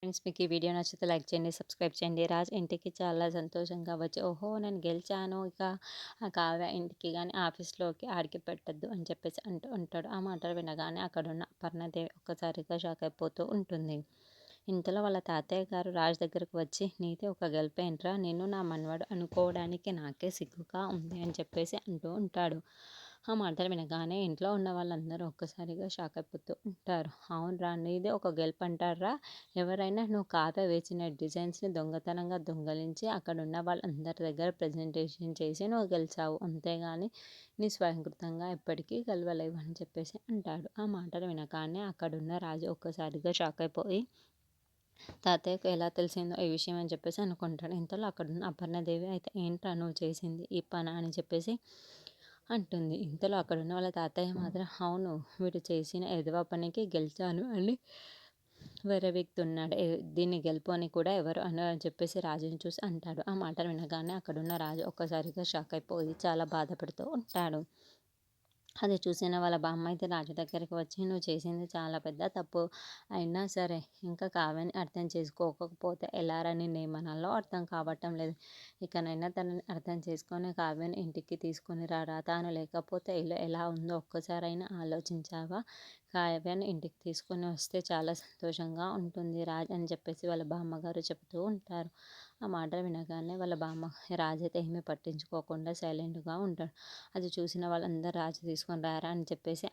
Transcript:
Friends మీకు ఈ video నచ్చితే లైక్ చేయండి, సబ్స్క్రైబ్ చేయండి. రాజ్ ఇంటికి చాలా సంతోషంగా వచ్చి, ఓహో! నేను గెలిచాను. ఇక ఆ కావ్య ఇంటికి గాని, ఆఫీస్‌లోకి ఆడికి పెట్టొద్దు అని చెప్పేసి అంటూ ఉంటాడు. ఆ మాటలు వినగానే అక్కడున్న అపర్ణదేవి ఒక్కసారిగా షాక్ అయిపోతూ ఉంటుంది. ఇంతలో వాళ్ళ తాతయ్య గారు రాజ్ దగ్గరకు వచ్చి, నీది ఒక గెలుపేంట్రా? నిన్ను నా మనవడు అనుకోవడానికి నాకే సిగ్గుగా ఉంది అని చెప్పేసి అంటూ ఉంటాడు. ఆ మాటలు వినగానే ఇంట్లో ఉన్న వాళ్ళందరూ ఒక్కసారిగా షాక్ అయిపోతూ ఉంటారు. అవునురా, నీదే ఒక గెలుపంటారా? ఎవరైనా నువ్వు కావ్య వేసిన డిజైన్స్‌ని దొంగతనంగా దొంగిలించి అక్కడున్న వాళ్ళందరి దగ్గర ప్రెజెంటేషన్ చేసి నువ్వు గెలిచావు. అంతేగాని నీ స్వయంకృతంగా ఎప్పటికీ గెలవలేవు అని చెప్పేసి అంటాడు. ఆ మాటలు వినగానే అక్కడున్న రాజు ఒక్కసారిగా షాక్ అయిపోయి, తాతయ్యకి ఎలా తెలిసిందో ఈ విషయం అని చెప్పేసి అనుకుంటాడు. ఇంతలో అక్కడున్న అపర్ణదేవి అయితే, ఏంట్రా నువ్వు చేసింది ఈ పనా అని చెప్పేసి అంటుంది. ఇంతలో అక్కడున్న వాళ్ళ తాతయ్య మాత్రం, అవును, వీడు చేసిన ఎదవ పనికి గెలిచాను అని విర్రవీగుతున్నాడు. దీన్ని గెలుపు అని కూడా ఎవరు అనరు అని చెప్పేసి రాజుని చూసి అంటాడు. ఆ మాటలు వినగానే అక్కడున్న రాజు ఒక్కసారిగా షాక్ అయిపోయి చాలా బాధపడుతూ ఉంటాడు. అది చూసిన వాళ్ళ బామ్మ అయితే రాజు దగ్గరికి వచ్చి, నువ్వు చేసింది చాలా పెద్ద తప్పు. అయినా సరే ఇంకా కావ్యని అర్థం చేసుకోకపోతే ఎలారా, నిన్నేమనాలో అర్థం కావటం లేదు. ఇకనైనా తనని అర్థం చేసుకొని కావ్యని ఇంటికి తీసుకొని రారా. తాను లేకపోతే ఇల్లు ఎలా ఉందో ఒక్కసారైనా ఆలోచించావా? కావ్యని ఇంటికి తీసుకొని వస్తే చాలా సంతోషంగా ఉంటుంది రాజ్ అని చెప్పేసి వాళ్ళ బామ్మగారు చెప్తూ ఉంటారు. ఆ మాటలు వినగానే వాళ్ళ బామ్మ రాజు అయితే ఏమీ పట్టించుకోకుండా సైలెంట్‌గా ఉంటాడు. అది చూసిన వాళ్ళందరూ రాజు తీసుకొని రారా అని చెప్పేసి